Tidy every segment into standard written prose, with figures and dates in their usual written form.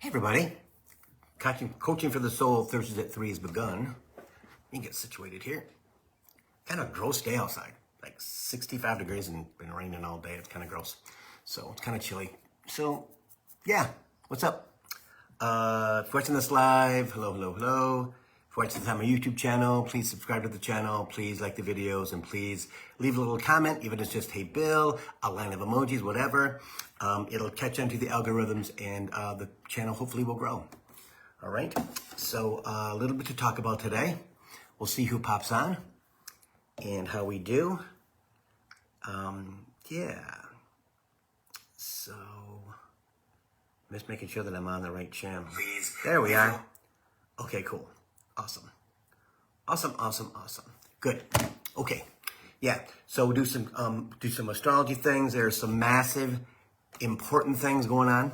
Hey everybody, Coaching for the Soul Thursdays at 3 has begun. Let me get situated here. Kind of gross day outside, like 65 degrees and been raining all day. It's kind of gross. So it's kind of chilly. So yeah, what's up? If you're watching this live, hello. If you're watching this on my YouTube channel, please subscribe to the channel. Please like the videos and please leave a little comment, even if it's just, hey Bill, a line of emojis, whatever. It'll catch on to the algorithms and the channel hopefully will grow. All right, so a little bit to talk about today. We'll see who pops on and how we do. Yeah, so I'm just making sure that I'm on the right channel. Please. There we are. Okay, cool. Awesome. Good. Okay. Yeah. So we'll do some astrology things. There's some massive, important things going on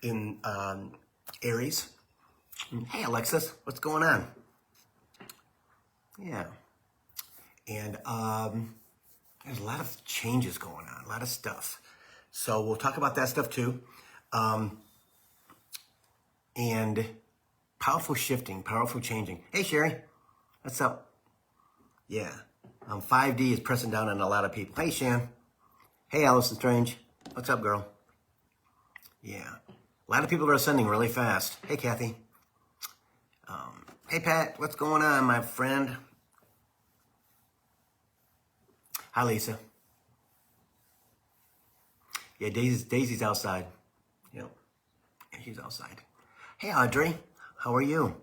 in Aries. Hey, Alexis, what's going on? Yeah. And there's a lot of changes going on, a lot of stuff. So we'll talk about that stuff too. And powerful shifting, powerful changing. Hey, Sherry, what's up? Yeah, 5D is pressing down on a lot of people. Hey, Shan. Hey, Allison Strange. What's up, girl? Yeah, a lot of people are ascending really fast. Hey, Kathy. Hey, Pat, what's going on, my friend? Hi, Lisa. Yeah, Daisy's outside. Yep, yeah, she's outside. Hey, Audrey. How are you?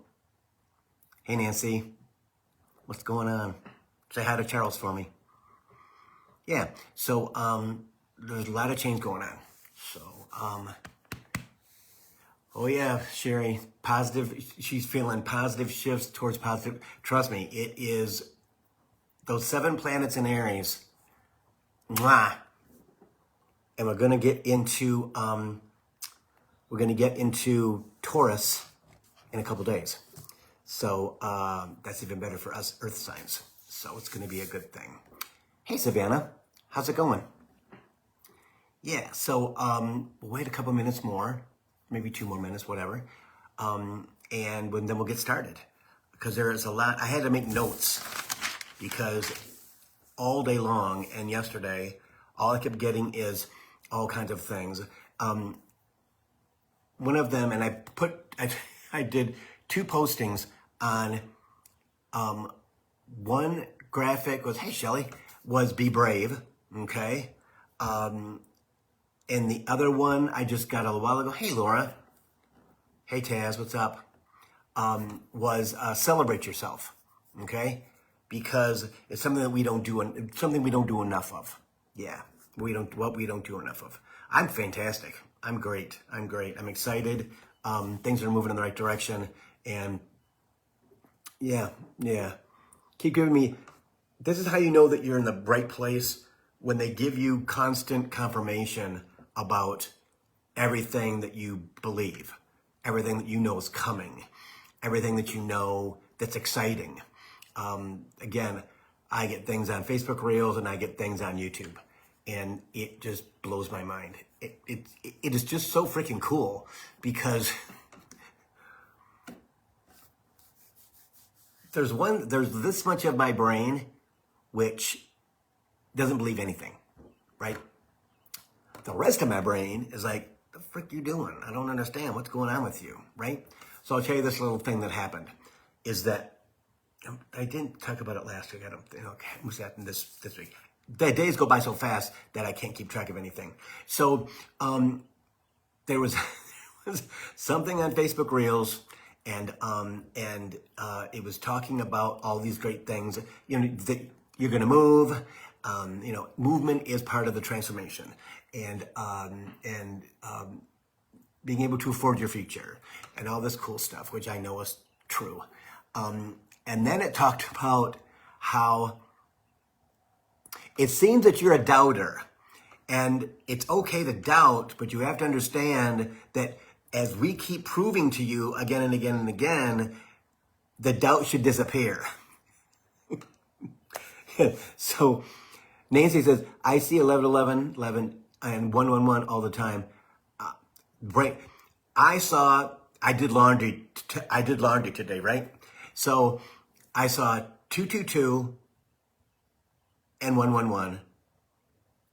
Hey, Nancy. What's going on? Say hi to Charles for me. Yeah, so there's a lot of change going on. So, oh yeah, Sherry, positive. She's feeling positive shifts towards positive. Trust me, it is those 7 planets in Aries. Mwah. And we're gonna get into Taurus in a couple days. So that's even better for us earth signs. So it's going to be a good thing. Hey, Savannah, how's it going? Yeah, so we'll wait a couple minutes more, maybe 2 more minutes, whatever. And then we'll get started. Because there is a lot. I had to make notes because all day long and yesterday, all I kept getting is all kinds of things. One of them, and I did 2 postings on, one graphic was, hey Shelly, was be brave, okay? And the other one I just got a while ago, hey Laura, hey Taz, what's up? Was celebrate yourself, okay? Because it's something that we don't do enough of. Yeah, we don't do enough of. I'm fantastic. I'm great. I'm excited. Things are moving in the right direction. And yeah. Keep giving me, this is how you know that you're in the right place, when they give you constant confirmation about everything that you believe, everything that you know is coming, everything that you know that's exciting. Again, I get things on Facebook Reels and I get things on YouTube. And it just blows my mind. It is just so freaking cool because there's this much of my brain which doesn't believe anything, right? The rest of my brain is like, the frick you doing? I don't understand what's going on with you, right? So I'll tell you this little thing that happened is that I didn't talk about it last week. I don't think, okay, what's happened this week? The days go by so fast that I can't keep track of anything. So there was something on Facebook Reels, and it was talking about all these great things. You know, that you're going to move. You know, movement is part of the transformation, and being able to afford your future, and all this cool stuff, which I know is true. And then it talked about how it seems that you're a doubter, and it's okay to doubt, but you have to understand that as we keep proving to you again and again and again, the doubt should disappear. So Nancy says, I see 11, 11, 11, and 1, 1, 1 all the time. Right. I did laundry today, right? So I saw 222 and 111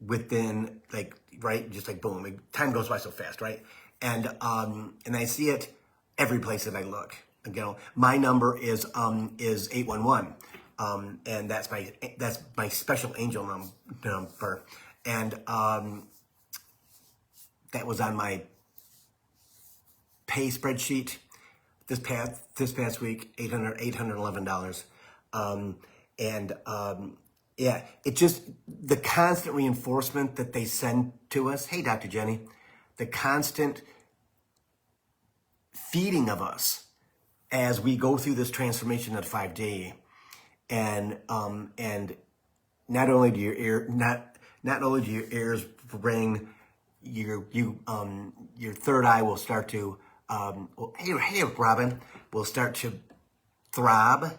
within like, right, just like boom, like, time goes by so fast, right? And I see it every place that I look. You know, my number is 811, and that's my special angel number, and that was on my pay spreadsheet this past week, $811. Yeah, it just, the constant reinforcement that they send to us. Hey, Dr. Jenny, the constant feeding of us as we go through this transformation at 5D, and not only do your ears ring, your third eye will start to hey Robin, will start to throb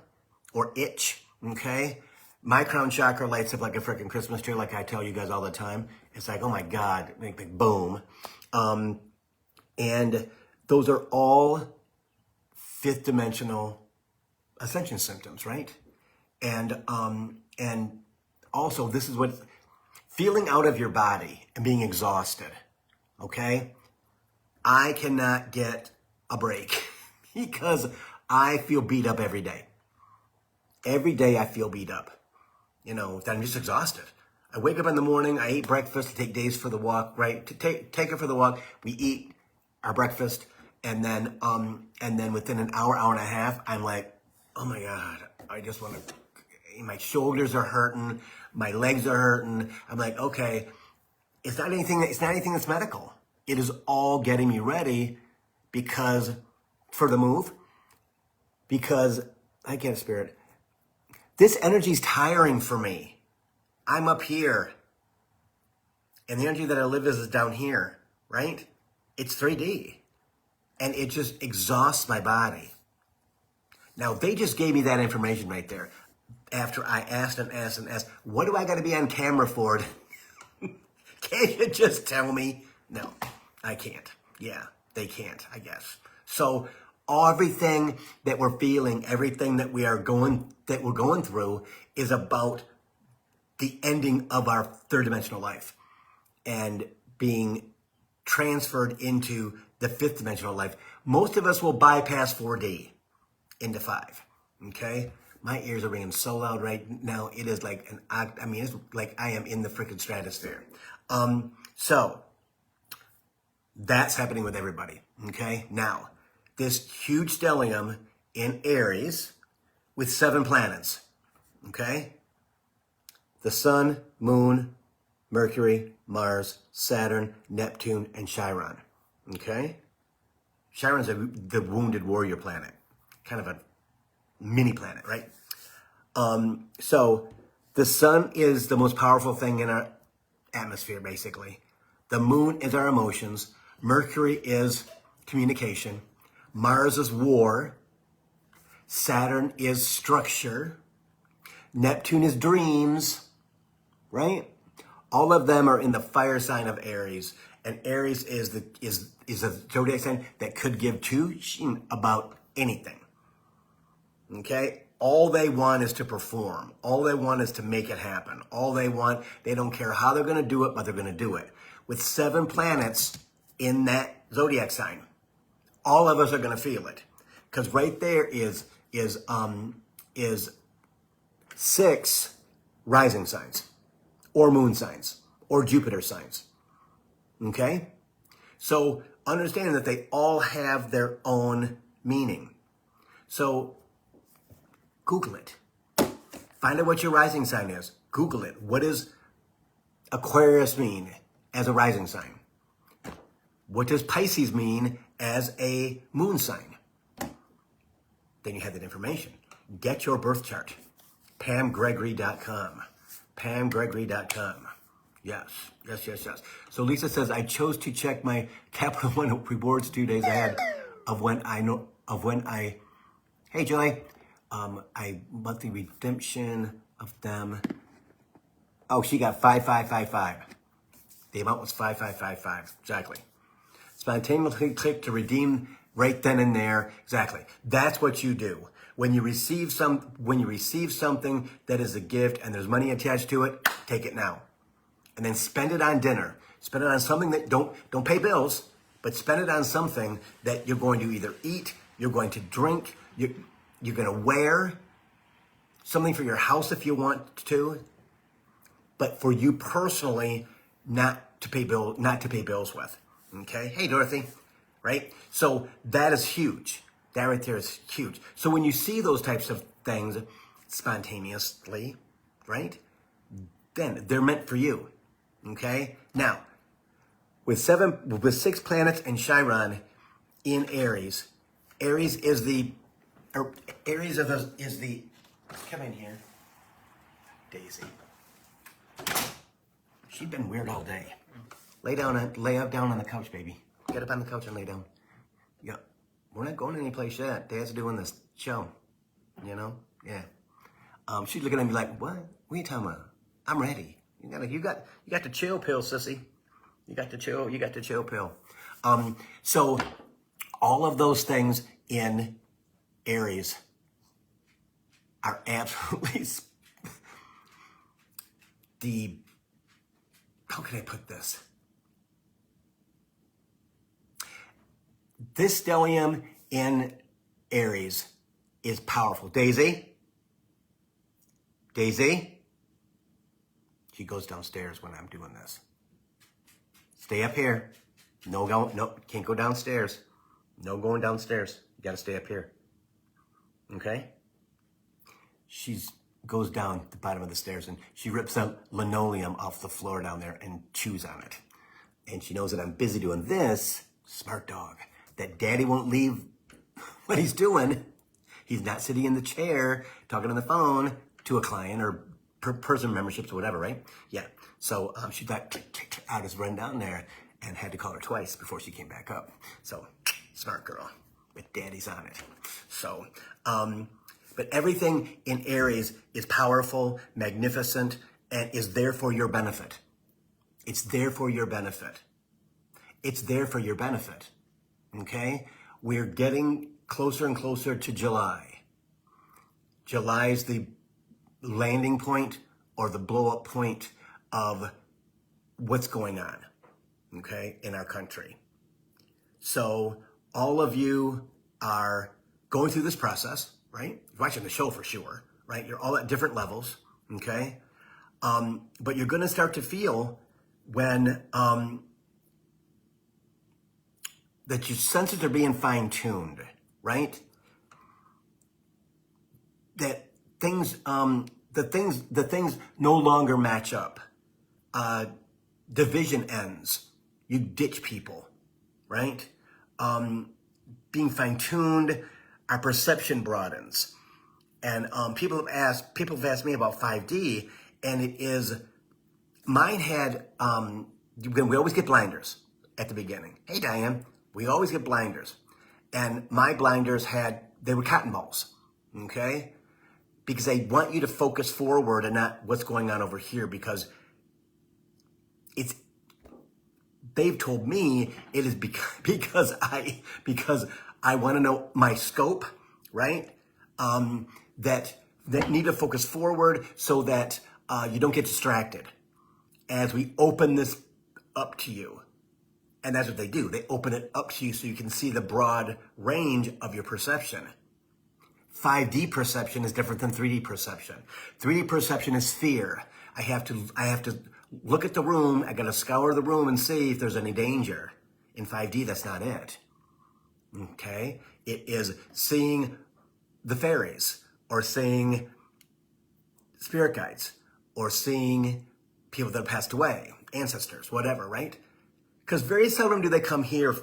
or itch. Okay, my crown chakra lights up like a freaking Christmas tree, like I tell you guys all the time. It's like, oh my God, like boom, and those are all fifth dimensional ascension symptoms, right? And also, this is what, feeling out of your body and being exhausted, okay? I cannot get a break because I feel beat up every day. Every day I feel beat up. You know, I'm just exhausted. I wake up in the morning, I eat breakfast, I take Days for the walk, right? Take her for the walk, we eat our breakfast, and then within an hour and a half, I'm like, oh my God, I just want to, my shoulders are hurting, my legs are hurting. I'm like, okay, it's not anything that's medical. It is all getting me ready for the move, because I get a spirit. This energy's tiring for me. I'm up here, and the energy that I live is down here, right? It's 3D, and it just exhausts my body. Now, they just gave me that information right there after I asked, what do I got to be on camera for? Can't you just tell me? No, I can't. Yeah, they can't, I guess. So everything that we're feeling, everything that we're going through is about the ending of our third dimensional life and being transferred into the fifth dimensional life. Most of us will bypass 4D into 5, okay? My ears are ringing so loud right now. It is like it's like I am in the freaking stratosphere. So that's happening with everybody, okay? Now, this huge stellium in Aries with 7 planets, okay? The Sun, Moon, Mercury, Mars, Saturn, Neptune, and Chiron, okay? Chiron's the wounded warrior planet, kind of a mini planet, right? So the sun is the most powerful thing in our atmosphere, basically. The moon is our emotions. Mercury is communication. Mars is war. Saturn is structure. Neptune is dreams, right? All of them are in the fire sign of Aries. And Aries is a zodiac sign that could give two shits about anything. Okay? All they want is to perform. All they want is to make it happen. They don't care how they're going to do it, but they're going to do it. With 7 planets in that zodiac sign, all of us are going to feel it. Because right there is 6 rising signs, or moon signs, or Jupiter signs. Okay? So understand that they all have their own meaning. So Google it. Find out what your rising sign is. Google it. What does Aquarius mean as a rising sign? What does Pisces mean as a moon sign? Then you have that information. Get your birth chart. PamGregory.com. PamGregory.com. Yes. So Lisa says, I chose to check my Capital One rewards 2 days ahead of when I, hey Joy, I monthly redemption of them. Oh, she got 5555. The amount was 5555. Exactly. Spontaneously click to redeem right then and there. Exactly. That's what you do. When you receive something that is a gift and there's money attached to it, take it now. And then spend it on dinner. Spend it on something that don't pay bills, but spend it on something that you're going to either eat, you're going to drink, you're going to wear, something for your house if you want to, but for you personally, not to pay bills with. Okay? Hey, Dorothy. Right? So that is huge. That right there is huge. So when you see those types of things spontaneously, right? Then they're meant for you. Okay? Now, with 6 planets and Chiron in Aries, Aries is the come in here, Daisy. She's been weird all day. Lay down on the couch, baby. Get up on the couch and lay down. Yeah, we're not going anyplace yet. Dad's doing this show, you know? Yeah. She's looking at me like, what? What are you talking about? I'm ready. You got the chill pill, sissy. You got the chill pill. So all of those things in Aries are absolutely how can I put this? This stellium in Aries is powerful. Daisy? She goes downstairs when I'm doing this. Stay up here. No, can't go downstairs. No going downstairs. You gotta stay up here. Okay? She goes down the bottom of the stairs and she rips out linoleum off the floor down there and chews on it. And she knows that I'm busy doing this. Smart dog. That daddy won't leave what he's doing. He's not sitting in the chair talking on the phone to a client or person memberships or whatever, right? Yeah. So she thought, I just run down there and had to call her twice before she came back up. So smart girl with daddy's on it. So, but everything in Aries is powerful, magnificent, and is there for your benefit. It's there for your benefit. It's there for your benefit. Okay? We're getting closer and closer to July. July is the landing point or the blow up point of what's going on, okay, in our country. So all of you are going through this process, right? You're watching the show for sure, right? You're all at different levels, okay? But you're going to start to feel when that your senses are being fine-tuned, right? That things, the things no longer match up. Division ends. You ditch people, right? Being fine-tuned, our perception broadens. And people have asked me about 5D, and it is, mine had, we always get blinders at the beginning. Hey, Diane, we always get blinders. And my blinders they were cotton balls, okay? Because they want you to focus forward and not what's going on over here, because they've told me it is because I want to know my scope, right? That need to focus forward so that you don't get distracted as we open this up to you. And that's what they do. They open it up to you so you can see the broad range of your perception. 5D perception is different than 3D perception. 3D perception is fear. I have to look at the room. I got to scour the room and see if there's any danger. In 5D, that's not it. Okay? It is seeing the fairies, or seeing spirit guides, or seeing people that have passed away, ancestors, whatever, right? Because very seldom do they come here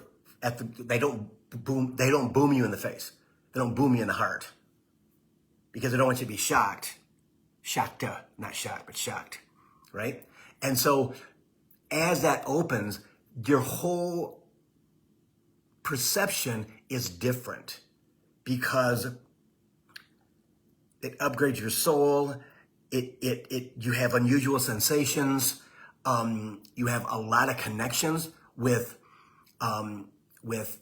they don't boom you in the face. They don't boom you in the heart. Because they don't want you to be shocked. Not shocked, but shocked, right? And so as that opens, your whole perception is different, because it upgrades your soul. You have unusual sensations. You have a lot of connections with with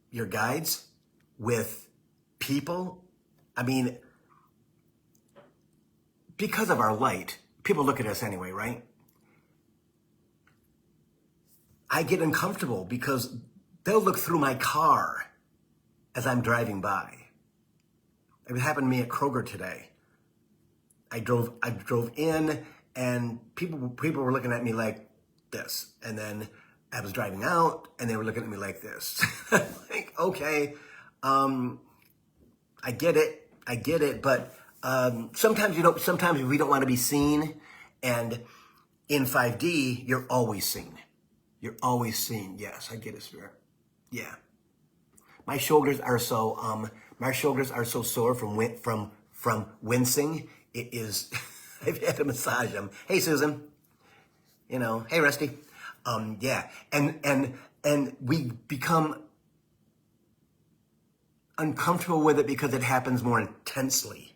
your guides, with people. I mean, because of our light, people look at us anyway, right? I get uncomfortable because they'll look through my car as I'm driving by. It happened to me at Kroger today. I drove in, and people were looking at me like this, and then I was driving out, and they were looking at me like this. Like, okay, I get it, but sometimes we don't want to be seen, and in 5D, you're always seen. You're always seen. Yes, I get it, Spirit. Yeah. My shoulders are so sore from wincing. It is. I've had to massage them. Hey, Susan. Hey, Rusty. Yeah, and we become uncomfortable with it because it happens more intensely.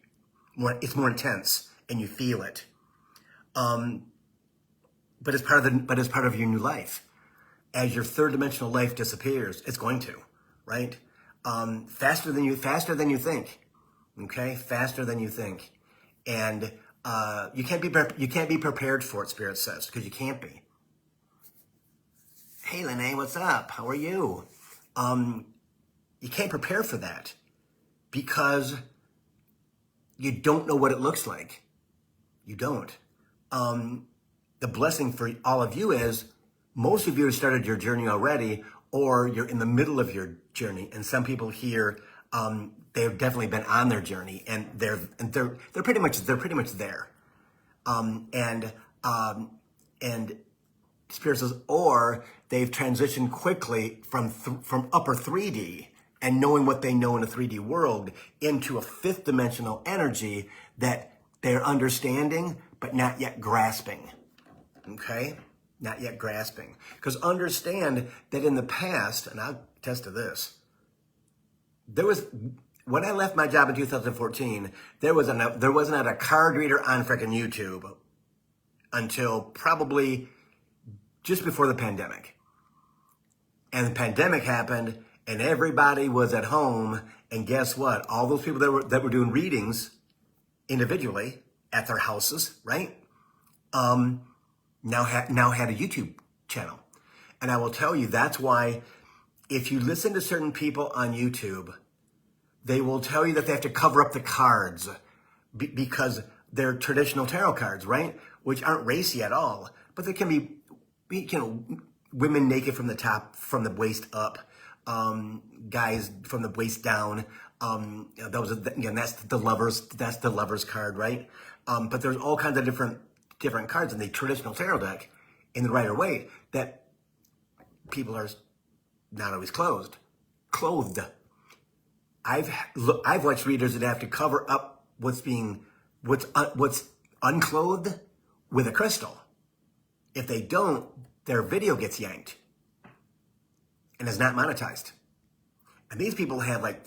It's more intense, and you feel it. But it's part of your new life. As your third dimensional life disappears, it's going to, right? Faster than you think. Okay, faster than you think, and you can't be prepared for it. Spirit says, because you can't be. Hey, Lene, what's up? How are you? You can't prepare for that because you don't know what it looks like. You don't. The blessing for all of you is most of you have started your journey already, or you're in the middle of your journey. And some people here, they've definitely been on their journey, and they're pretty much there. And Spirit says, or they've transitioned quickly from upper 3D and knowing what they know in a 3D world into a fifth dimensional energy that they're understanding, but not yet grasping. Okay? Not yet grasping. Because understand that in the past, and I'll attest to this, when I left my job in 2014, there wasn't a card reader on freaking YouTube until probably just before the pandemic. And the pandemic happened, and everybody was at home, and guess what? All those people that were doing readings individually at their houses, right? Now had a YouTube channel. And I will tell you, that's why if you listen to certain people on YouTube, they will tell you that they have to cover up the cards because they're traditional tarot cards, right? Which aren't racy at all, but they can be, women naked from the top, from the waist up, guys from the waist down. That's the lovers card, right? But there's all kinds of different cards in the traditional tarot deck in the Rider-Waite that people are not always clothed. I've watched readers that have to cover up what's unclothed with a crystal. If they don't, their video gets yanked and is not monetized. And these people have like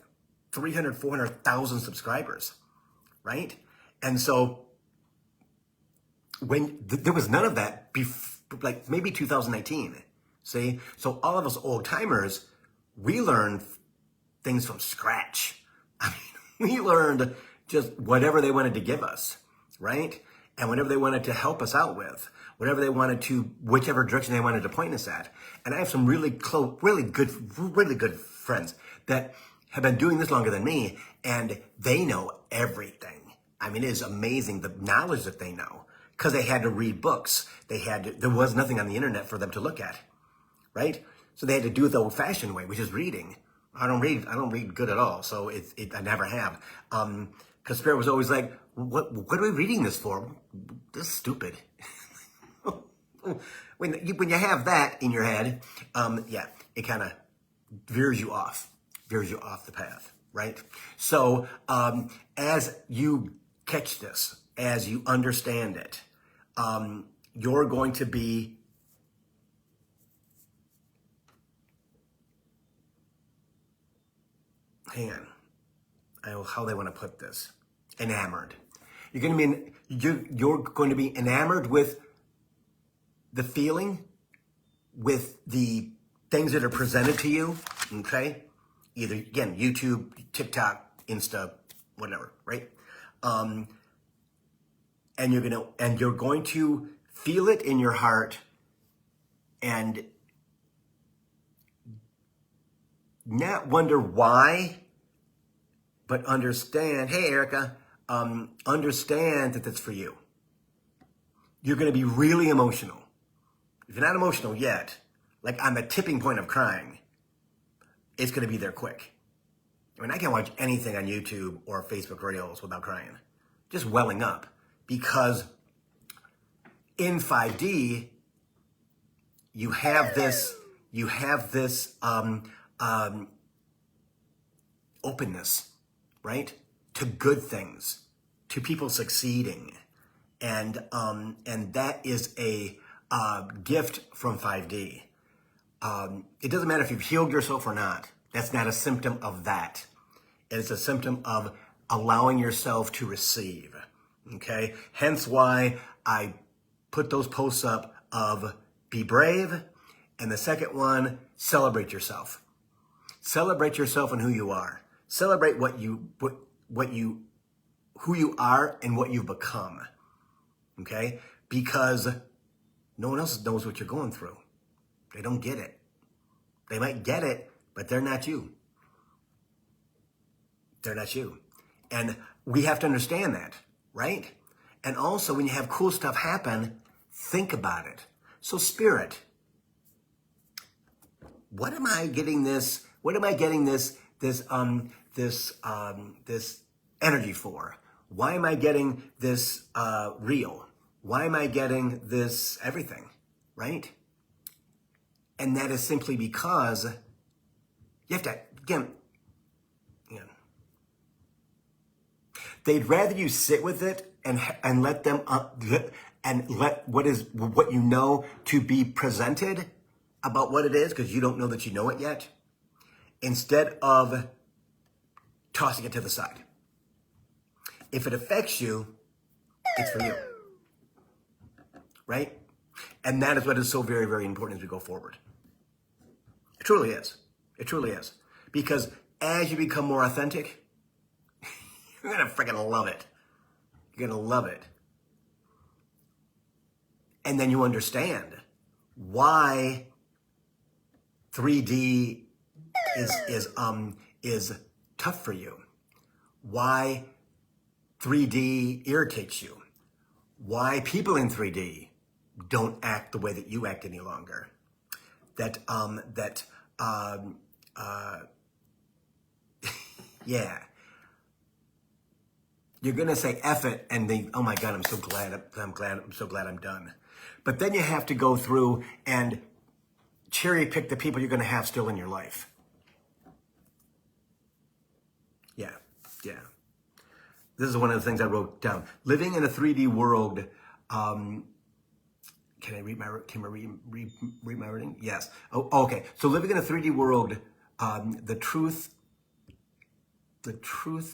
300, 400,000 subscribers, right? And so when there was none of that, like maybe 2019, see? So all of us old timers, we learned things from scratch. I mean, we learned just whatever they wanted to give us, right? And whatever they wanted to help us out with, whatever they wanted to, whichever direction they wanted to point us at. And I have some really close, really good friends that have been doing this longer than me, and they know everything. I mean, it is amazing the knowledge that they know, because they had to read books. There was nothing on the internet for them to look at, right? So they had to do it the old-fashioned way, which is reading. I don't read good at all, so I never have. Because Spirit was always like, what are we reading this for? This is stupid. When you have that in your head, it kind of veers you off the path, right? So as you catch this, as you understand it, you're going to be how they want to put this, enamored. You're going to be enamored with the feeling, with the things that are presented to you, okay? Either, again, YouTube, TikTok, Insta, whatever, right? And you're going to feel it in your heart and not wonder why, but understand, hey, Erica, understand that that's for you. You're going to be really emotional. If you're not emotional yet, like on the tipping point of crying, it's going to be there quick. I mean, I can't watch anything on YouTube or Facebook Reels without crying, just welling up, because in 5D, you have this openness, right, to good things, to people succeeding, and that is a gift from 5D. It doesn't matter if you've healed yourself or not. That's not a symptom of that. It's a symptom of allowing yourself to receive. Okay? Hence why I put those posts up of be brave, and the second one, celebrate yourself. Celebrate yourself and who you are. Celebrate who you are and what you've become. Okay? Because no one else knows what you're going through. They don't get it. They might get it, but they're not you. They're not you. And we have to understand that, right? And also, when you have cool stuff happen, think about it. So Spirit, what am I getting this energy for? Why am I getting this reel? Why am I getting this everything, right? And that is simply because you have to, again, they'd rather you sit with it and let them and let what you know to be presented about what it is, because you don't know that you know it yet, instead of tossing it to the side. If it affects you, it's for you, right? And that is what is so very, very important as we go forward. It truly is. It truly is. Because as you become more authentic, you're going to freaking love it. You're going to love it. And then you understand why 3D is tough for you. Why 3D irritates you. Why people in 3D don't act the way that you act any longer. Yeah. You're going to say F it and think, oh my God, I'm so glad I'm done. But then you have to go through and cherry pick the people you're going to have still in your life. Yeah. This is one of the things I wrote down. Living in a 3D world, can I read my writing? Yes. Oh, okay. So living in a 3D world, the truth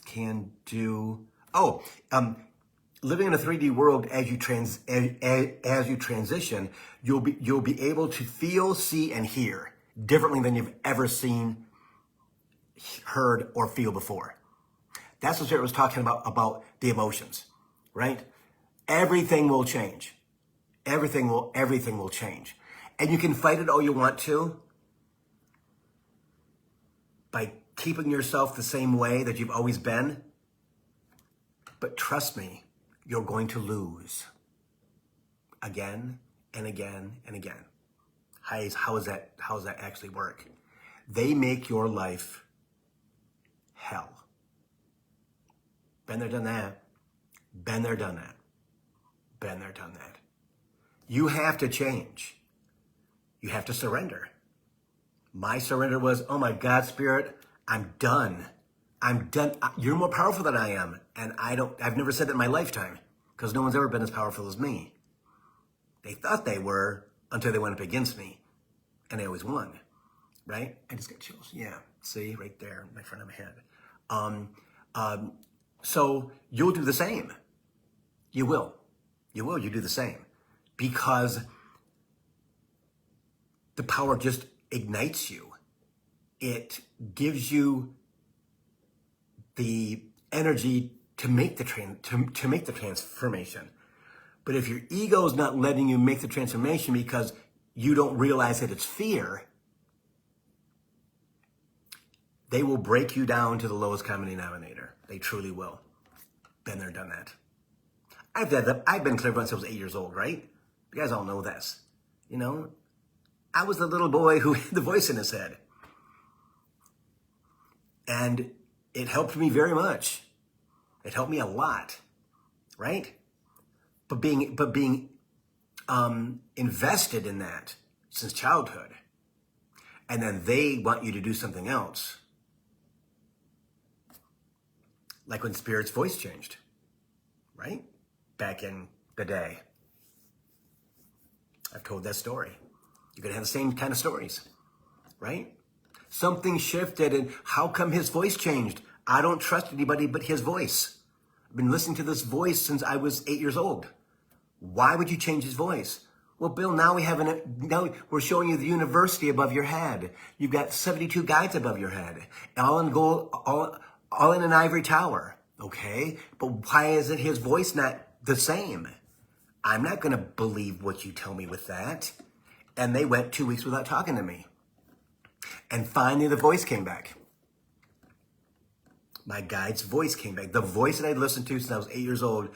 can do. Living in a 3D world as you transition, you'll be able to feel, see, and hear differently than you've ever seen, heard, or feel before. That's what Sarah was talking about the emotions, right? Everything will change. Everything will change. And you can fight it all you want to by keeping yourself the same way that you've always been. But trust me, you're going to lose again and again and again. How does that actually work? They make your life hell. Been there, done that. Been there, done that. Been there, done that. You have to change. You have to surrender. My surrender was, oh my God, Spirit, I'm done. I'm done. You're more powerful than I am. And I've never said that in my lifetime, because no one's ever been as powerful as me. They thought they were until they went up against me. And they always won. Right? I just got chills. Yeah. See, right there, in front of my head. So you'll do the same. You will. You do the same. Because the power just ignites you. It gives you the energy to make the transformation. But if your ego is not letting you make the transformation because you don't realize that it's fear, they will break you down to the lowest common denominator. They truly will. Been there, done that. I've been clairvoyant since I was 8 years old, right? You guys all know this. You know, I was the little boy who had the voice in his head. And it helped me very much. It helped me a lot, right? But being invested in that since childhood, and then they want you to do something else. Like when Spirit's voice changed, right? Back in the day. I've told that story. You're going to have the same kind of stories, right? Something shifted, and how come his voice changed? I don't trust anybody but his voice. I've been listening to this voice since I was 8 years old. Why would you change his voice? Well, Bill, now we're showing you the university above your head. You've got 72 guides above your head, all in gold, all in an ivory tower. Okay, but why isn't his voice not the same? I'm not going to believe what you tell me with that. And they went 2 weeks without talking to me. And finally, the voice came back. My guide's voice came back. The voice that I'd listened to since I was 8 years old,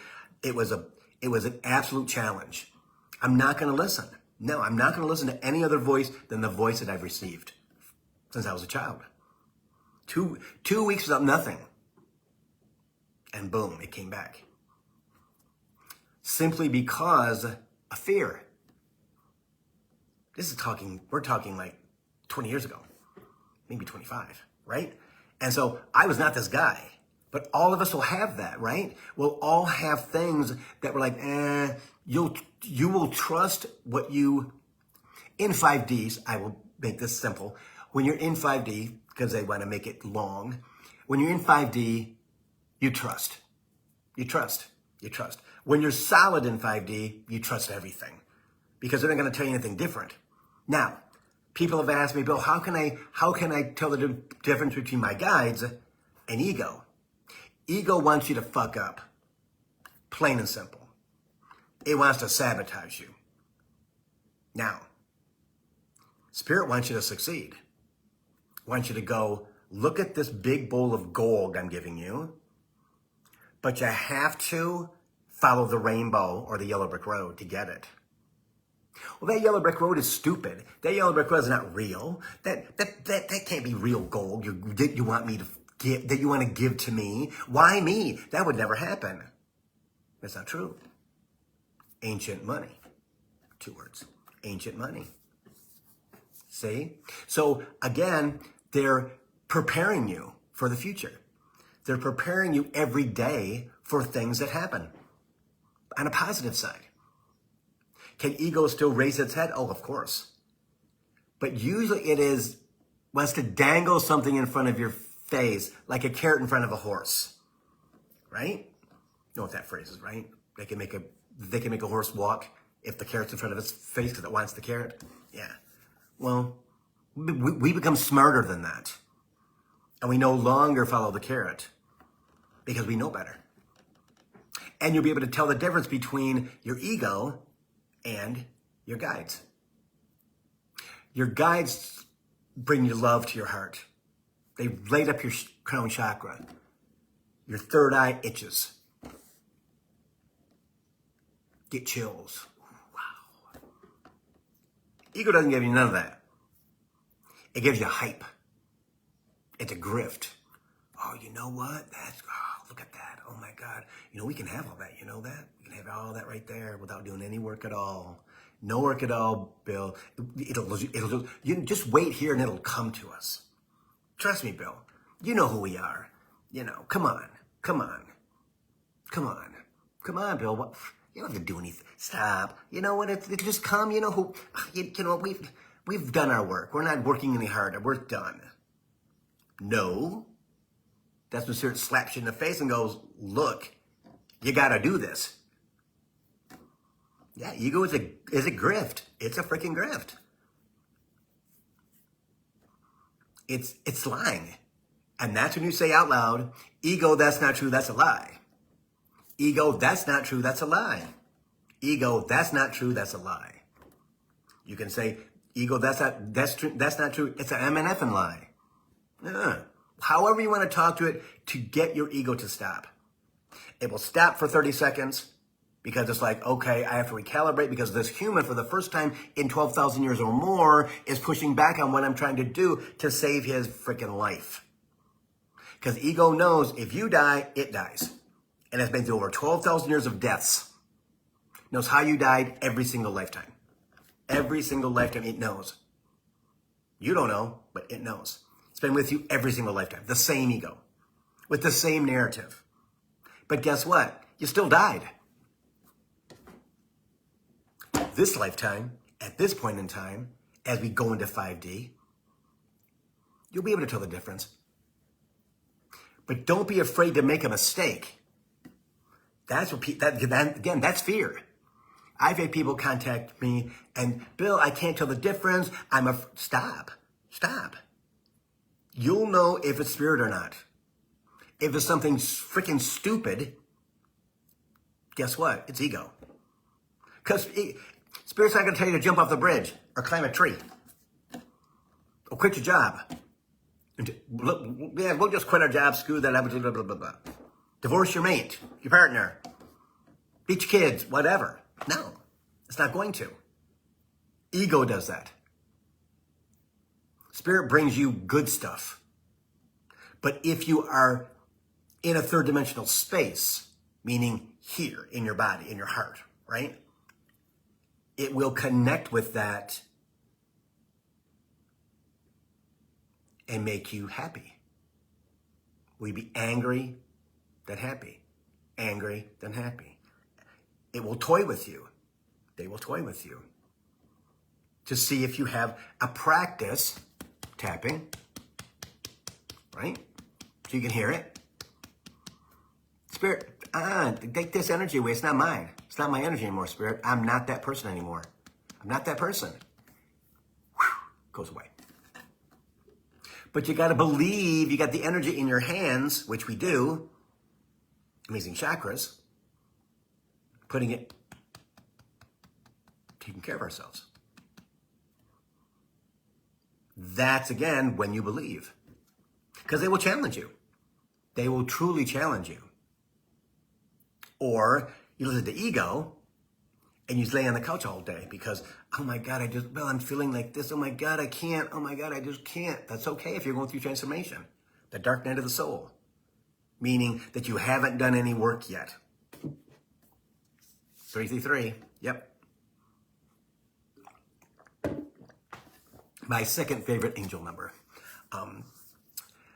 it was an absolute challenge. I'm not going to listen. No, I'm not going to listen to any other voice than the voice that I've received since I was a child. Two weeks without nothing. And boom, it came back. Simply because of fear. We're talking like 20 years ago, maybe 25, right? And so I was not this guy, but all of us will have that, right? We'll all have things that we're like, you will trust what you, in 5Ds, I will make this simple. When you're in 5D, because they want to make it long, when you're in 5D, you trust. You trust. You trust. When you're solid in 5D, you trust everything because they're not going to tell you anything different. Now, people have asked me, Bill, how can I tell the difference between my guides and ego? Ego wants you to fuck up. Plain and simple. It wants to sabotage you. Now, Spirit wants you to succeed. Wants you to go, look at this big bowl of gold I'm giving you, but you have to follow the rainbow or the yellow brick road to get it. Well, that yellow brick road is stupid. That yellow brick road is not real. That can't be real gold you want me to give, that you want to give to me. Why me? That would never happen. That's not true. Ancient money. 2 words. Ancient money. See? So again, they're preparing you for the future. They're preparing you every day for things that happen. On a positive side. Can ego still raise its head? Oh, of course. But usually it wants to dangle something in front of your face, like a carrot in front of a horse. Right? You know what that phrase is, right? They can make a horse walk if the carrot's in front of its face because it wants the carrot. Yeah. Well, we become smarter than that. And we no longer follow the carrot because we know better. And you'll be able to tell the difference between your ego and your guides. Your guides bring you love to your heart. They light up your crown chakra. Your third eye itches. Get chills. Wow. Ego doesn't give you none of that. It gives you hype. It's a grift. Oh, you know what? Look at that. Oh my God. You know, we can have all that. You know that? We can have all that right there without doing any work at all. No work at all, Bill. You just wait here and it'll come to us. Trust me, Bill. You know who we are. You know, come on, Bill. What? You don't have to do anything. Stop. You know what? It just come. You know who? You know we've done our work. We're not working any harder. We're done. No. That's when Spirit slaps you in the face and goes, look, you got to do this. Yeah, ego is a grift. It's a freaking grift. It's lying. And that's when you say out loud, ego, that's not true, that's a lie. Ego, that's not true, that's a lie. Ego, that's not true, that's a lie. You can say, ego, that's not true, it's an MNF and lie. However you want to talk to it to get your ego to stop. It will stop for 30 seconds because it's like, okay, I have to recalibrate because this human for the first time in 12,000 years or more is pushing back on what I'm trying to do to save his freaking life. Because ego knows if you die, it dies. And it's been through over 12,000 years of deaths. Knows how you died every single lifetime. Every single lifetime it knows. You don't know, but it knows. It's been with you every single lifetime. The same ego. With the same narrative. But guess what? You still died. This lifetime, at this point in time, as we go into 5D, you'll be able to tell the difference. But don't be afraid to make a mistake. That's what again, that's fear. I've had people contact me and, Bill, I can't tell the difference. Stop. You'll know if it's spirit or not. If it's something freaking stupid, guess what? It's ego. Because spirit's not going to tell you to jump off the bridge or climb a tree or quit your job. Yeah, we'll just quit our job, screw that, blah, blah, blah, blah. Divorce your mate, your partner, beat your kids, whatever. No, it's not going to. Ego does that. Spirit brings you good stuff. But if you are in a third dimensional space, meaning here in your body, in your heart, right? It will connect with that and make you happy. Will you be angry, then happy? Angry, then happy. It will toy with you. They will toy with you to see if you have a practice tapping, right? So you can hear it. Spirit, take this energy away. It's not mine. It's not my energy anymore, Spirit. I'm not that person anymore. I'm not that person. Whew, goes away. But you got to believe you got the energy in your hands, which we do. Amazing chakras. Putting it, taking care of ourselves. That's, again, when you believe. Because they will challenge you. They will truly challenge you. Or you listen to ego and you lay on the couch all day because, oh my God, I'm feeling like this. Oh my God, I can't. Oh my God, I just can't. That's okay if you're going through transformation. The dark night of the soul. Meaning that you haven't done any work yet. 333. Yep. My second favorite angel number.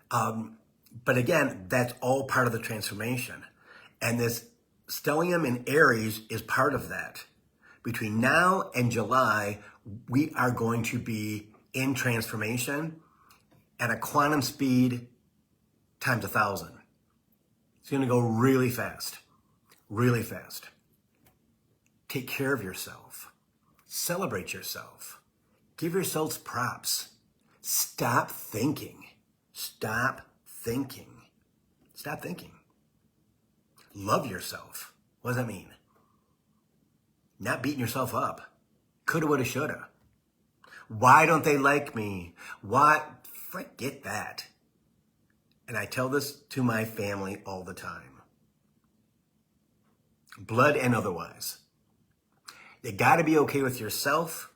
But again, that's all part of the transformation. And this stellium in Aries is part of that. Between now and July, we are going to be in transformation at a quantum speed times 1,000. It's going to go really fast. Really fast. Take care of yourself. Celebrate yourself. Give yourselves props. Stop thinking. Stop thinking. Stop thinking. Love yourself. What does that mean? Not beating yourself up. Coulda, woulda, shoulda. Why don't they like me? What? Forget that. And I tell this to my family all the time. Blood and otherwise. You got to be okay with yourself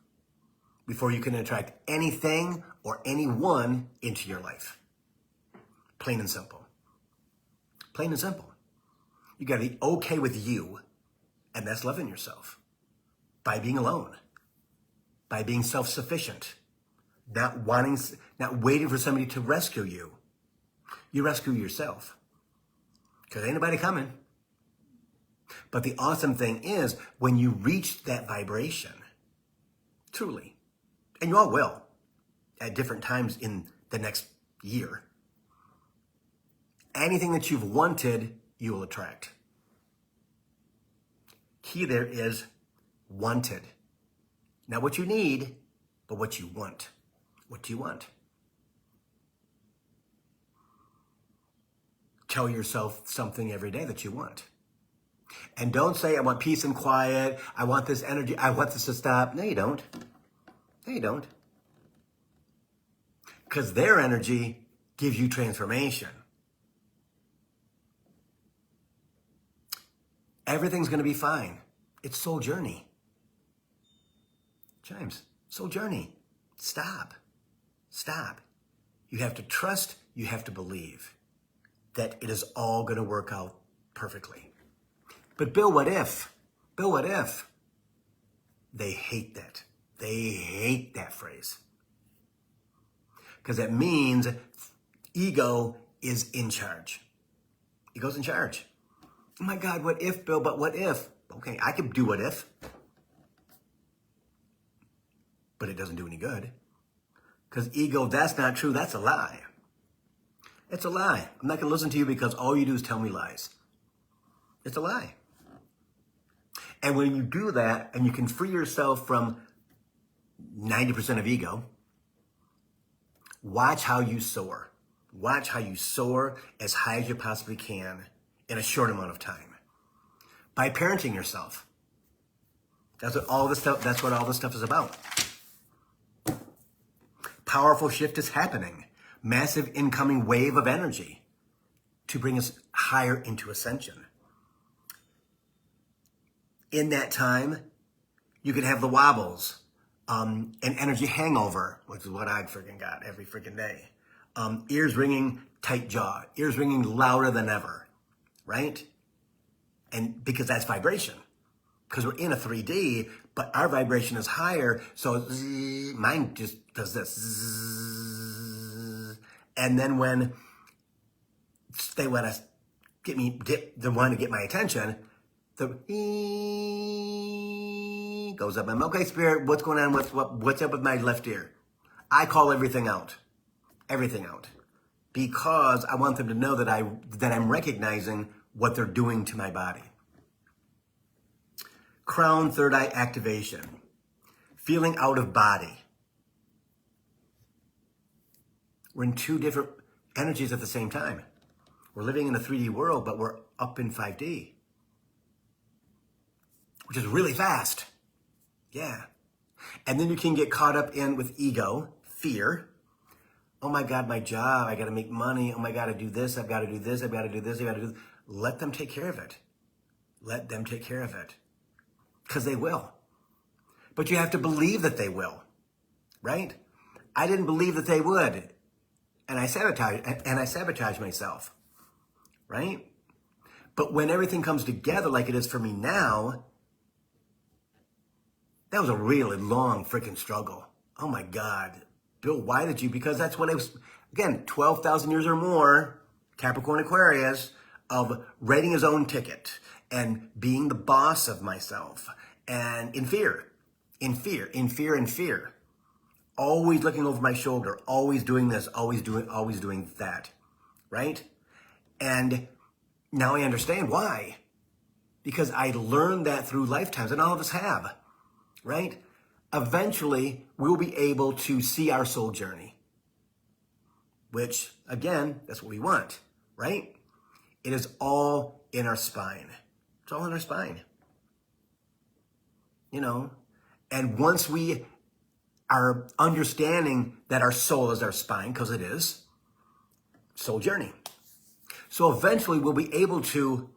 before you can attract anything or anyone into your life. Plain and simple. Plain and simple. You got to be okay with you, and that's loving yourself. By being alone. By being self-sufficient. Not waiting for somebody to rescue you. You rescue yourself. Because ain't nobody coming. But the awesome thing is, when you reach that vibration, truly, and you all will, at different times in the next year, anything that you've wanted, you will attract. Key there is wanted. Not what you need, but what you want. What do you want? tell yourself something every day that you want. And don't say, I want peace and quiet. I want this energy. I want this to stop. No, you don't. No, you don't. Because their energy gives you transformation. Everything's going to be fine. It's soul journey. James, soul journey. Stop. Stop. You have to trust, you have to believe that it is all going to work out perfectly. But Bill, what if? Bill, what if? They hate that. They hate that phrase. Because it means ego is in charge. Ego's in charge. Oh my God, what if, Bill? But what if? Okay, I could do what if. But it doesn't do any good. Because ego, that's not true. That's a lie. It's a lie. I'm not going to listen to you because all you do is tell me lies. It's a lie. And when you do that and you can free yourself from 90% of ego, watch how you soar. Watch how you soar as high as you possibly can in a short amount of time. By parenting yourself. That's what all this stuff is about. Powerful shift is happening. Massive incoming wave of energy to bring us higher into ascension. In that time, you could have the wobbles, an energy hangover, which is what I freaking got every freaking day. Ears ringing, tight jaw, ears ringing louder than ever, right? And because that's vibration. Because we're in a 3D, but our vibration is higher, so mine just does this. And then when they want to they want to get my attention, the goes up. I'm okay, Spirit. What's going on? What's up with my left ear? I call everything out, because I want them to know that I'm recognizing what they're doing to my body. Crown, third eye activation. Feeling out of body. We're in two different energies at the same time. We're living in a 3D world, but we're up in 5D. Which is really fast. Yeah. And then you can get caught up with ego, fear. Oh my God, my job, I got to make money. Oh my God, I do this, I've got to do this, I've got to do this, I've got to do this. Let them take care of it. Let them take care of it. Because they will. But you have to believe that they will, right? I didn't believe that they would. And I sabotage myself, right? But when everything comes together like it is for me now, that was a really long freaking struggle. Oh my God. Bill, why did you? Because that's what I was, again, 12,000 years or more, Capricorn Aquarius, of writing his own ticket and being the boss of myself and in fear. Always looking over my shoulder, always doing this, always doing that, right? And now I understand why. Because I learned that through lifetimes, and all of us have, right? Eventually, we'll be able to see our soul journey, which, again, that's what we want, right? It is all in our spine. It's all in our spine, you know? And once we are understanding that our soul is our spine, because it is, soul journey. So eventually, we'll be able to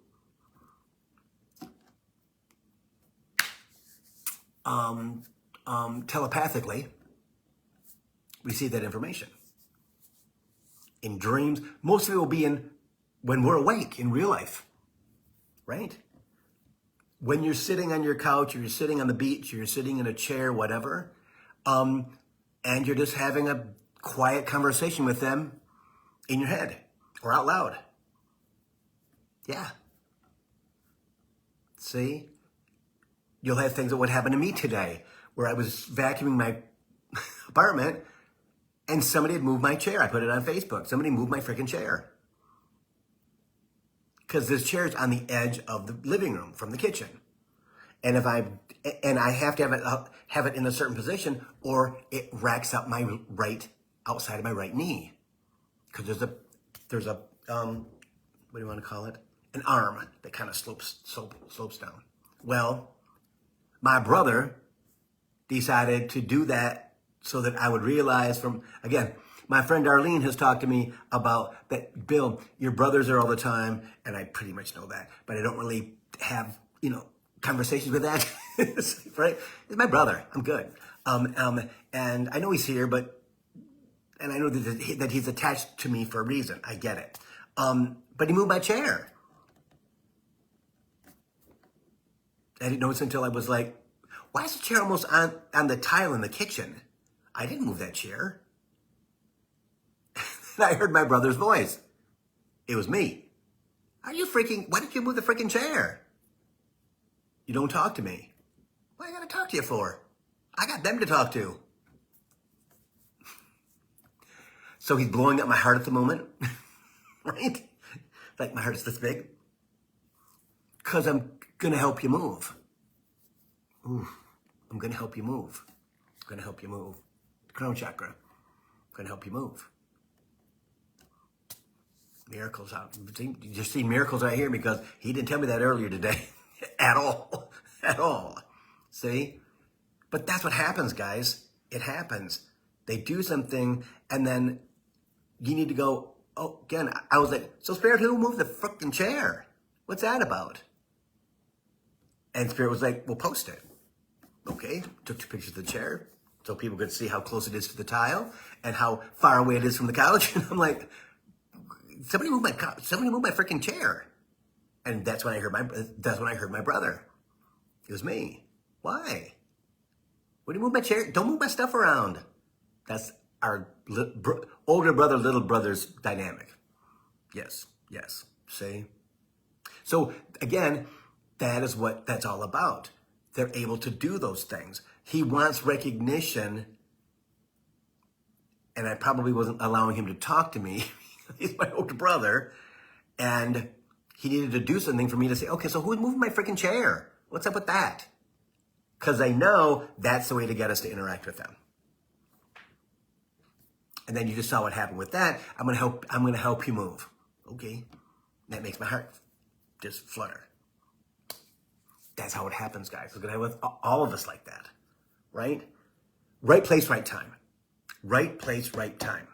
telepathically receive that information. In dreams, most of it will be when we're awake in real life, right? When you're sitting on your couch, or you're sitting on the beach, or you're sitting in a chair, whatever, and you're just having a quiet conversation with them in your head or out loud. Yeah. See? You'll have things that would happen to me today, where I was vacuuming my apartment and somebody had moved my chair. I put it on Facebook. Somebody moved my freaking chair. Because this chair is on the edge of the living room from the kitchen. And I have to have it in a certain position, or it racks up my outside of my right knee. Because there's a what do you want to call it? An arm that kind of slopes down. Well, my brother decided to do that so that I would realize from, again, my friend Arlene has talked to me about that, Bill, your brothers are all the time, and I pretty much know that, but I don't really have, conversations with that, right? He's my brother. I'm good. And I know he's here, and I know that he's attached to me for a reason. I get it. But he moved my chair. I didn't notice until I was like, why is the chair almost on the tile in the kitchen? I didn't move that chair. And I heard my brother's voice. It was me. Why did you move the freaking chair? You don't talk to me. What I gotta talk to you for? I got them to talk to. So he's blowing up my heart at the moment, right? Like my heart's this big. Because I'm gonna help you move. Ooh, I'm gonna help you move. I'm gonna help you move. Crown chakra. I'm gonna help you move. Miracles out. You just see miracles right here because he didn't tell me that earlier today. At all. At all. See? But that's what happens, guys. It happens. They do something and then you need to go, oh, again, I was like, so Spirit, who moved the freaking chair? What's that about? And Spirit was like, well, post it. Okay, took 2 pictures of the chair so people could see how close it is to the tile and how far away it is from the couch. And I'm like, somebody moved my freaking chair. And that's when I heard my brother. It was me. Why? What do you move my chair? Don't move my stuff around. That's our older brother, little brother's dynamic. Yes. See? So again, that is what that's all about. They're able to do those things. He wants recognition, and I probably wasn't allowing him to talk to me. He's my older brother, and he needed to do something for me to say, okay, so who's moving my freaking chair? What's up with that? Because I know that's the way to get us to interact with them. And then you just saw what happened with that. I'm gonna help you move. Okay. That makes my heart just flutter. That's how it happens, guys. Look at with all of us like that, right? Right place, right time. Right place, right time.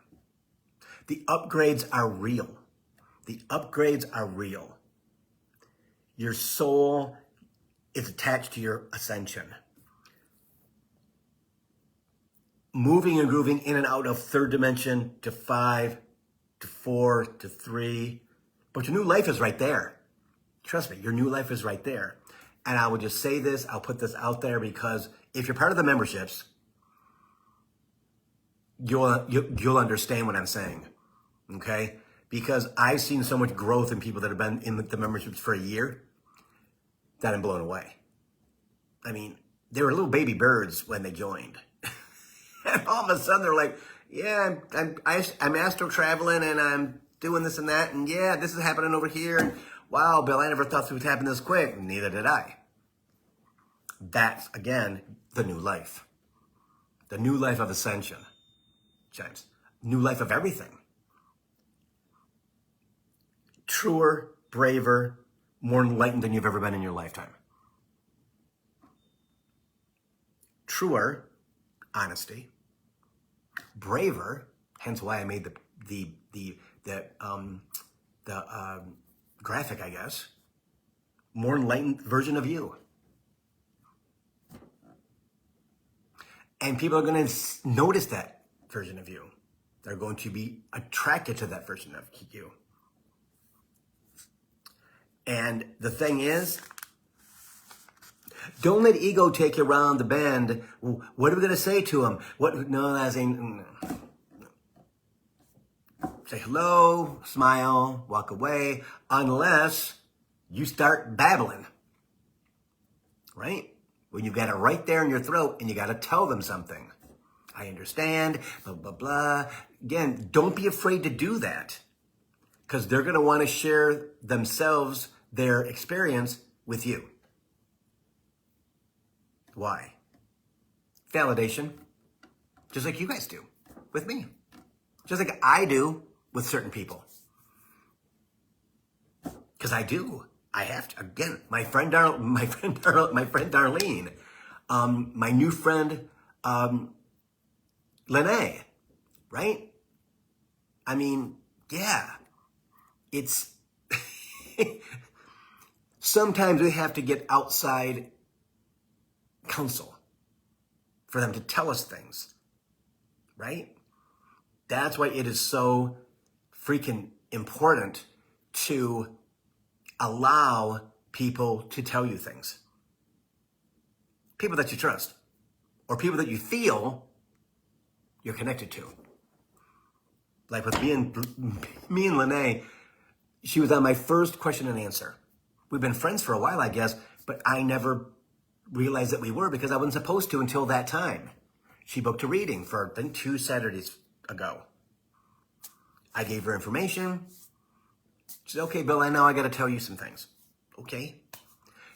The upgrades are real. The upgrades are real. Your soul is attached to your ascension. Moving and grooving in and out of 3rd dimension to 5, to 4, to 3. But your new life is right there. Trust me, your new life is right there. And I will just say this, I'll put this out there because if you're part of the memberships, you'll understand what I'm saying, okay? Because I've seen so much growth in people that have been in the memberships for a year that I'm blown away. I mean, they were little baby birds when they joined. And all of a sudden they're like, yeah, I'm astro traveling and I'm doing this and that. And yeah, this is happening over here. And wow, Bill, I never thought this would happen this quick. Neither did I. That's, again, the new life. The new life of ascension, James. New life of everything. Truer, braver, more enlightened than you've ever been in your lifetime. Truer, honesty. Braver, hence why I made the graphic, I guess. More enlightened version of you. And people are going to notice that version of you. They're going to be attracted to that version of you. And the thing is, don't let ego take you around the bend. What are we going to say to him? Say hello, smile, walk away, unless you start babbling, right? When you've got it right there in your throat and you got to tell them something. I understand, blah, blah, blah. Again, don't be afraid to do that because they're going to want to share themselves, their experience with you. Why? Validation, just like you guys do with me. Just like I do with certain people. Because I do. I have to. Again, my friend Darlene, my new friend, Lene, right? I mean, yeah, it's, sometimes we have to get outside counsel for them to tell us things, right? That's why it is so freaking important to allow people to tell you things. People that you trust, or people that you feel you're connected to. Like with me and Lene, she was on my first question and answer. We've been friends for a while, I guess, but I never realized that we were because I wasn't supposed to until that time. She booked a reading for, I think, 2 Saturdays ago. I gave her information. She said, okay, Bill, I know I got to tell you some things. Okay.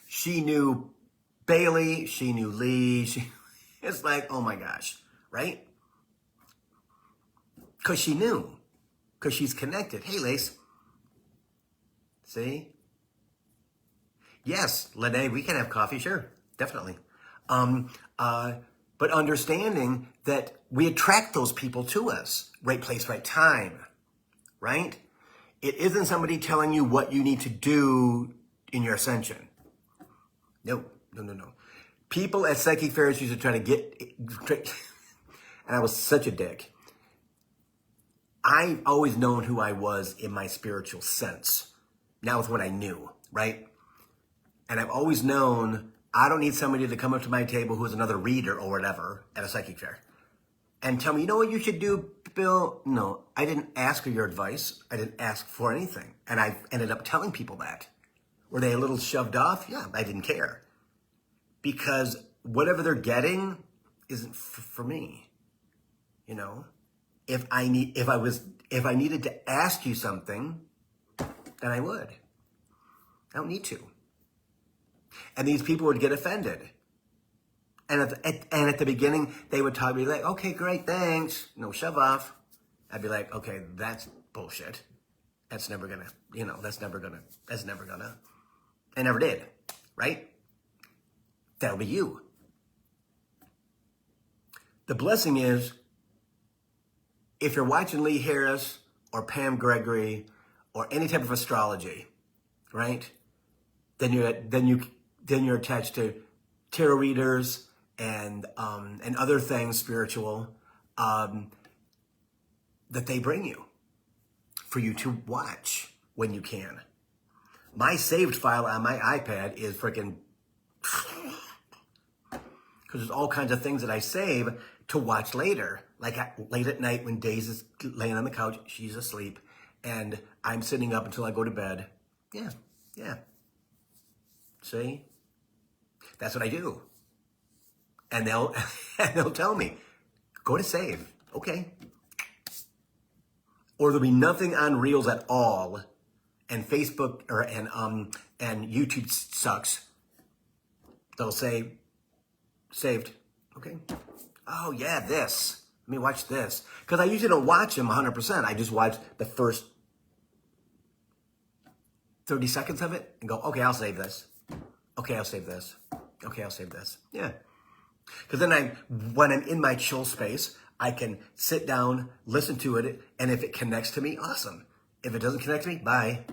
She knew Bailey. She knew Lee. It's like, oh my gosh, right? Because she knew. Because she's connected. Hey, Lace. See? Yes, Lene, we can have coffee. Sure, definitely. But understanding that we attract those people to us. Right place, right time. Right? It isn't somebody telling you what you need to do in your ascension. No. People at Psychic Fairies used to try to get, and I was such a dick. I've always known who I was in my spiritual sense. Now with what I knew, right? And I've always known I don't need somebody to come up to my table who's another reader or whatever at a psychic fair and tell me, you know what you should do, Bill? No, I didn't ask for your advice. I didn't ask for anything. And I ended up telling people that. Were they a little shoved off? Yeah, I didn't care. Because whatever they're getting isn't for me. You know? If I needed to ask you something, then I would. I don't need to. And these people would get offended. And at the beginning, they would talk to me like, okay, great, thanks. No, shove off. I'd be like, okay, that's bullshit. That's never gonna. I never did, right? That'll be you. The blessing is, if you're watching Lee Harris or Pam Gregory or any type of astrology, right? Then you're attached to tarot readers and other things spiritual that they bring you for you to watch when you can. My saved file on my iPad is freaking, because there's all kinds of things that I save to watch later. Like late at night when Daisy's laying on the couch, she's asleep, and I'm sitting up until I go to bed. Yeah. See? That's what I do. And they'll tell me, go to save. Okay. Or there'll be nothing on Reels at all, and Facebook and YouTube sucks. They'll say, saved. Okay. Oh yeah, this. Let me watch this. Because I usually don't watch them 100%. I just watch the first 30 seconds of it and go, okay, I'll save this. Okay, I'll save this. Okay, I'll save this. Yeah. Because then when I'm in my chill space, I can sit down, listen to it, and if it connects to me, awesome. If it doesn't connect to me, bye.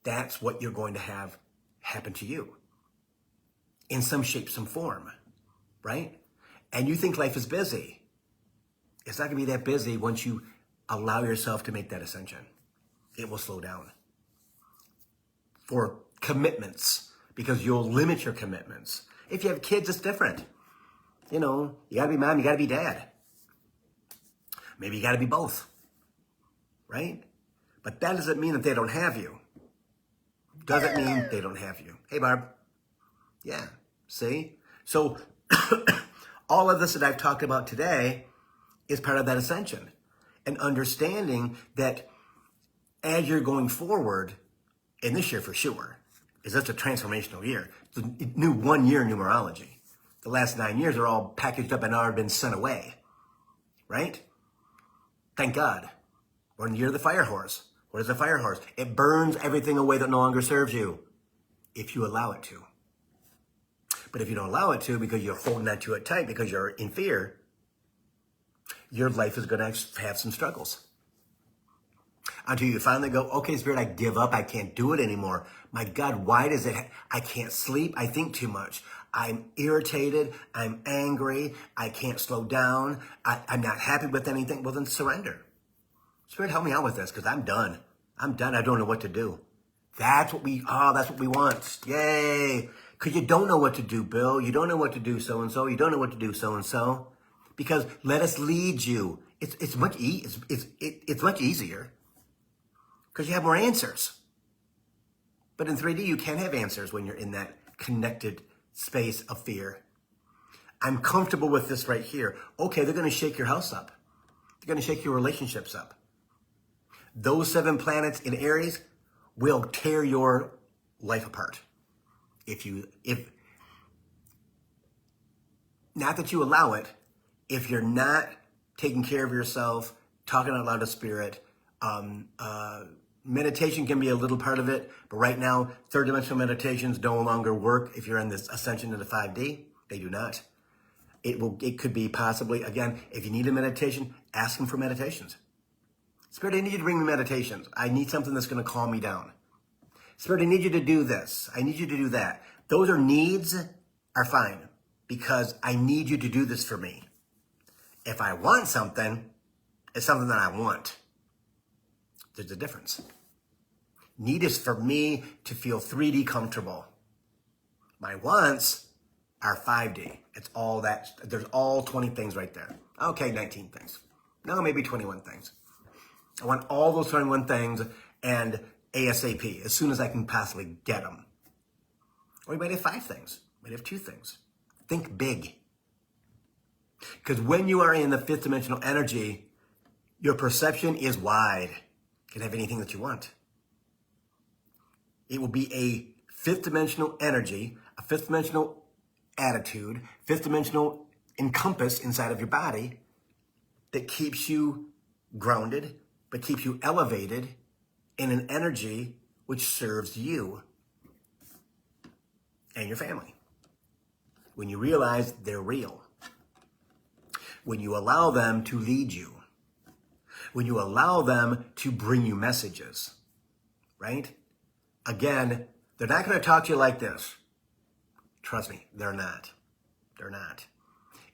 That's what you're going to have happen to you. In some shape, some form. Right? And you think life is busy. It's not going to be that busy once you allow yourself to make that ascension. It will slow down. For commitments, because you'll limit your commitments. If you have kids, it's different. You know, you got to be mom, you got to be dad. Maybe you got to be both. Right? But that doesn't mean that they don't have you. Doesn't mean they don't have you. Hey, Barb. Yeah. See? So all of this that I've talked about today is part of that ascension. And understanding that as you're going forward, in this year for sure, is that's a transformational year. It's a new 1 year numerology. The last 9 years are all packaged up and already been sent away. Right? Thank God. We're in the year of the fire horse. What is a fire horse? It burns everything away that no longer serves you, if you allow it to. But if you don't allow it to, because you're holding on to it tight, because you're in fear, your life is going to have some struggles. Until you finally go, okay, Spirit, I give up. I can't do it anymore. My God, why does it? I can't sleep. I think too much. I'm irritated. I'm angry. I can't slow down. I'm not happy with anything. Well, then surrender. Spirit, help me out with this, because I'm done. I'm done. I don't know what to do. That's what we want. Yay. Because you don't know what to do, Bill. You don't know what to do, so-and-so. You don't know what to do, so-and-so. Because let us lead you. It's much easier. Because you have more answers. But in 3D, you can't have answers when you're in that connected space of fear. I'm comfortable with this right here. Okay, they're going to shake your house up. They're going to shake your relationships up. Those 7 planets in Aries will tear your life apart. If not that you allow it, if you're not taking care of yourself, talking out loud to Spirit, meditation can be a little part of it, but right now, third dimensional meditations no longer work if you're in this ascension into 5D. They do not. It could be possibly, again, if you need a meditation, ask him for meditations. Spirit, I need you to bring me meditations. I need something that's going to calm me down. Spirit, I need you to do this. I need you to do that. Those are needs are fine because I need you to do this for me. If I want something, it's something that I want. There's a difference. Need is for me to feel 3D comfortable. My wants are 5D. It's all that. There's all 20 things right there. Okay, 19 things. No, maybe 21 things. I want all those 21 things and ASAP, as soon as I can possibly get them. Or you might have 5 things. You might have 2 things. Think big. Because when you are in the 5th dimensional energy, your perception is wide. You can have anything that you want. It will be a 5th dimensional energy, a 5th dimensional attitude, 5th dimensional encompass inside of your body that keeps you grounded, but keeps you elevated in an energy which serves you and your family. When you realize they're real. When you allow them to lead you. When you allow them to bring you messages. Right? Again, they're not going to talk to you like this. Trust me, they're not. They're not.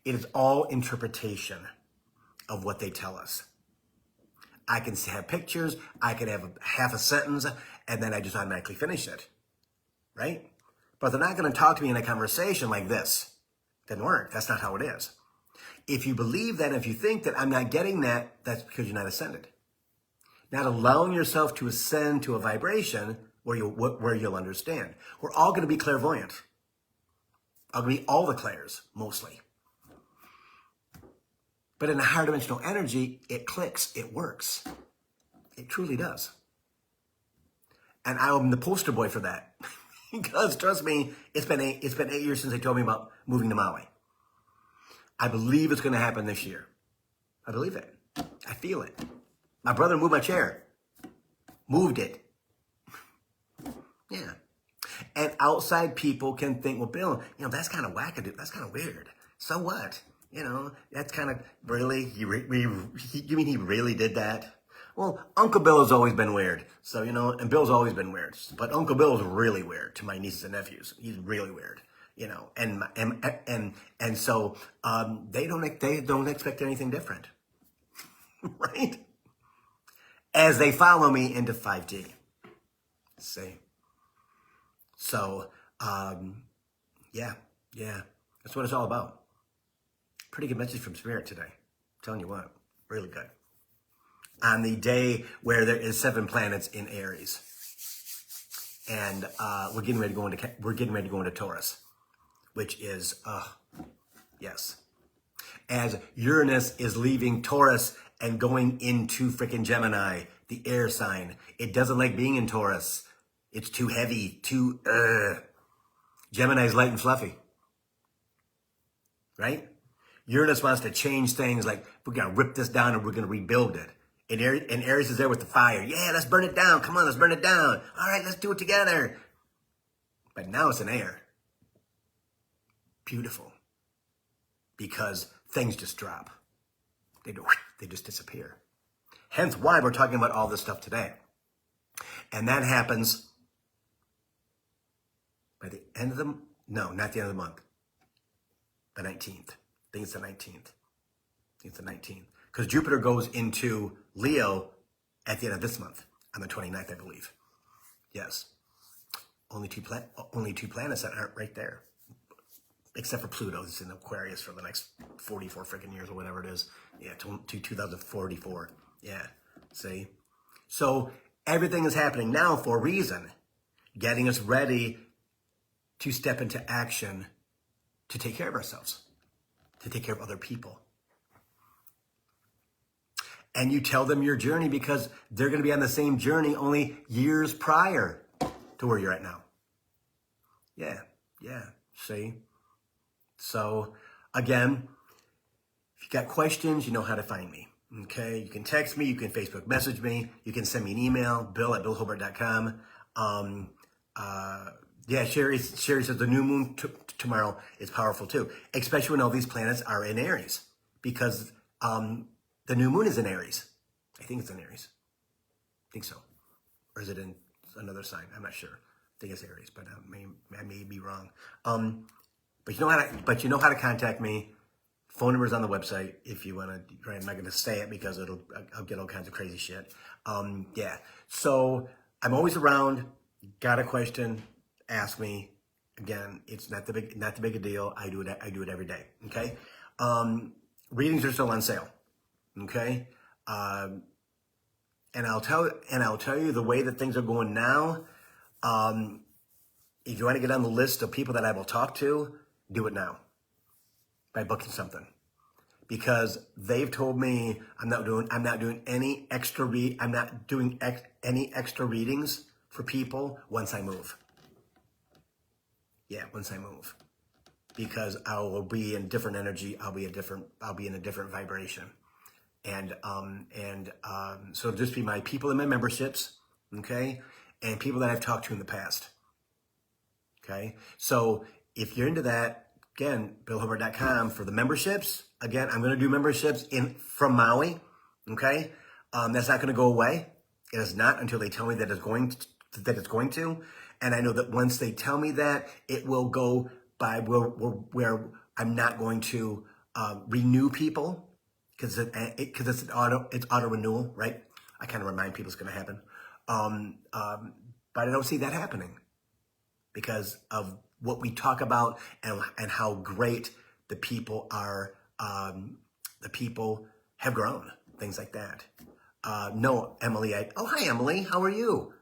It is all interpretation of what they tell us. I can have pictures, I can have half a sentence, and then I just automatically finish it, right? But they're not going to talk to me in a conversation like this. Doesn't work. That's not how it is. If you believe that, if you think that I'm not getting that, that's because you're not ascended. Not allowing yourself to ascend to a vibration where you'll understand. We're all going to be clairvoyant. I'll be all the clairs, mostly. But in a higher dimensional energy, it clicks, it works. It truly does. And I'm the poster boy for that. Because trust me, it's been 8 years since they told me about moving to Maui. I believe it's going to happen this year. I believe it. I feel it. My brother moved my chair. Moved it. Yeah. And outside people can think, well, Bill, that's kind of wackadoo. That's kind of weird. So what? That's kind of, really? You mean he really did that? Well, Uncle Bill has always been weird. So, and Bill's always been weird. But Uncle Bill is really weird to my nieces and nephews. He's really weird, and so they don't expect anything different. Right? As they follow me into 5D. See? So, yeah. That's what it's all about. Pretty good message from Spirit today. I'm telling you what, really good. On the day where there is 7 planets in Aries, and we're getting ready to go into Taurus, which is yes, as Uranus is leaving Taurus and going into freaking Gemini, the air sign. It doesn't like being in Taurus. It's too heavy, Gemini is light and fluffy, right? Uranus wants to change things, like we're going to rip this down and we're going to rebuild it. And Aries is there with the fire. Yeah, let's burn it down. Come on, let's burn it down. All right, let's do it together. But now it's in air. Beautiful. Because things just drop. They just disappear. Hence why we're talking about all this stuff today. And that happens by the end of the, no, not the end of the month. The 19th. I think it's the 19th. Because Jupiter goes into Leo at the end of this month, on the 29th, I believe. Yes. Only two planets that aren't right there. Except for Pluto, it's in Aquarius for the next 44 freaking years or whatever it is. Yeah, to 2044. Yeah, see? So everything is happening now for a reason. Getting us ready to step into action to take care of ourselves. To take care of other people. And you tell them your journey because they're going to be on the same journey only years prior to where you're at now. Yeah, see? So, again, if you got questions, you know how to find me, okay? You can text me, you can Facebook message me, you can send me an email, bill@billhobart.com. Yeah, Sherry says the new moon tomorrow is powerful too, especially when all these planets are in Aries, because the new moon is in Aries. I think it's in Aries. I think so. Or is it in another sign? I'm not sure. I think it's Aries, but I may be wrong. But you know how to contact me. Phone number's on the website if you want to. I'm not going to say it because I'll get all kinds of crazy shit. Yeah. So I'm always around. Got a question? Ask me. Again, it's not the big a deal. I do it every day. Okay. Readings are still on sale. Okay. And I'll tell you the way that things are going now. If you want to get on the list of people that I will talk to, do it now by booking something, because they've told me I'm not doing any extra any extra readings for people once I move. Yeah, once I move, because I will be in different energy. I'll be in a different vibration, and so it'll just be my people in my memberships, okay, and people that I've talked to in the past. Okay, so if you're into that, again, billhobart.com for the memberships. Again, I'm going to do memberships from Maui. Okay, that's not going to go away. It is not until they tell me that it's going to. And I know that once they tell me that, it will go by where I'm not going to renew people because it's auto renewal, right? I kind of remind people it's going to happen, but I don't see that happening, because of what we talk about and how great the people are. The people have grown, things like that. No, Emily. Hi, Emily. How are you?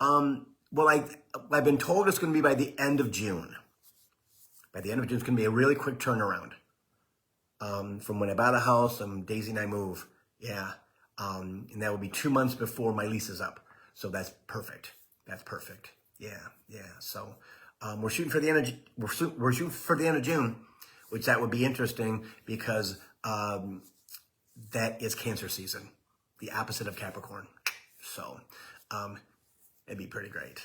Well, I've been told it's going to be by the end of June. By the end of June, it's going to be a really quick turnaround. From when I buy the house, Daisy and I move. Yeah. And that will be 2 months before my lease is up. So that's perfect. Yeah. So we're shooting for the end of we're shooting for the end of June, which that would be interesting because that is Cancer season, the opposite of Capricorn. So it'd be pretty great.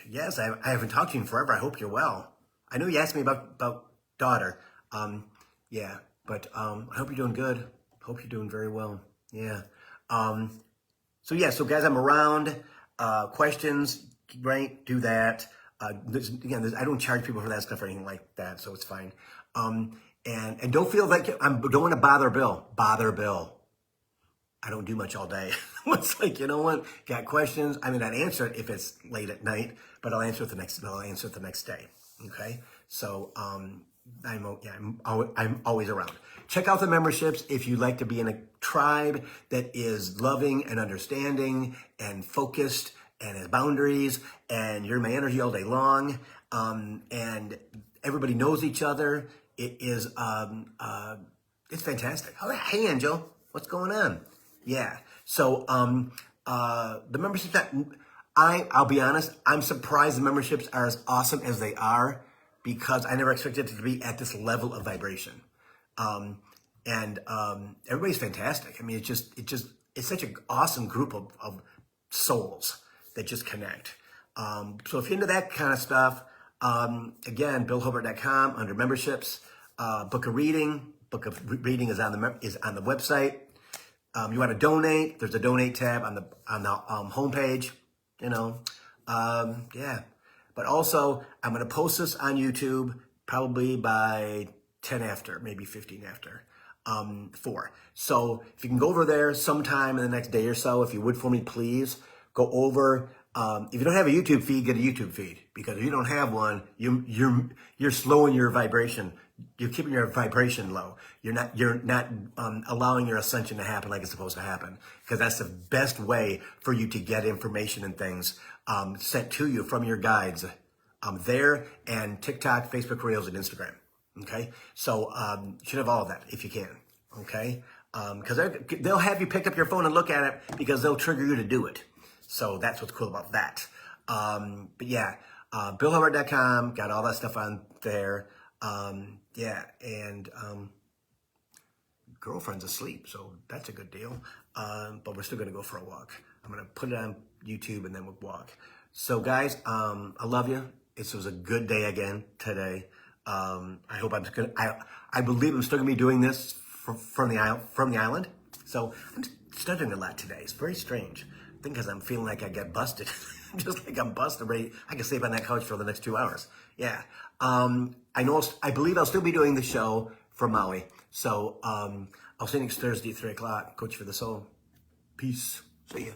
Yes, I haven't talked to you in forever. I hope you're well. I know you asked me about daughter. Yeah, but I hope you're doing good. Hope you're doing very well. Yeah. So guys, I'm around. Questions, right? Do that. I don't charge people for that stuff or anything like that, so it's fine. And don't feel like don't want to bother Bill. I don't do much all day. It's like, you know what? Got questions? I mean, I'd answer it if it's late at night, but I'll answer it the next day. Okay. So, I'm always around. Check out the memberships if you'd like to be in a tribe that is loving and understanding and focused and has boundaries, and you're in my energy all day long. And everybody knows each other. It is, it's fantastic. Oh, hey, Angel, what's going on? Yeah. So, the memberships I'll be honest, I'm surprised the memberships are as awesome as they are, because I never expected it to be at this level of vibration. And everybody's fantastic. I mean, it's such an awesome group of souls that just connect. So if you're into that kind of stuff, again, billhobart.com under memberships, book a reading. Book of reading is on the website. You want to donate? There's a donate tab on the homepage. You know, yeah. But also, I'm going to post this on YouTube probably by 10 after, maybe 15 after 4. So if you can go over there sometime in the next day or so, if you would for me, please go over. If you don't have a YouTube feed, get a YouTube feed, because if you don't have one, you're slowing your vibration. You're keeping your vibration low. You're not allowing your ascension to happen like it's supposed to happen, because that's the best way for you to get information and things sent to you from your guides there, and TikTok, Facebook Reels, and Instagram. Okay, so you should have all of that if you can. Okay, because they'll have you pick up your phone and look at it, because they'll trigger you to do it. So that's what's cool about that. But yeah, billhobart.com, got all that stuff on there. Yeah, and girlfriend's asleep, so that's a good deal. But we're still gonna go for a walk. I'm gonna put it on YouTube and then we'll walk. So guys, I love you. This was a good day again today. I hope I believe I'm still gonna be doing this from the island. So I'm studying a lot today. It's very strange. I think because I'm feeling like I get busted. Just like I'm busted, ready. I can sleep on that couch for the next 2 hours. Yeah. I believe I'll still be doing the show from Maui. So I'll see you next Thursday at 3 o'clock. Coach for the Soul. Peace. See ya.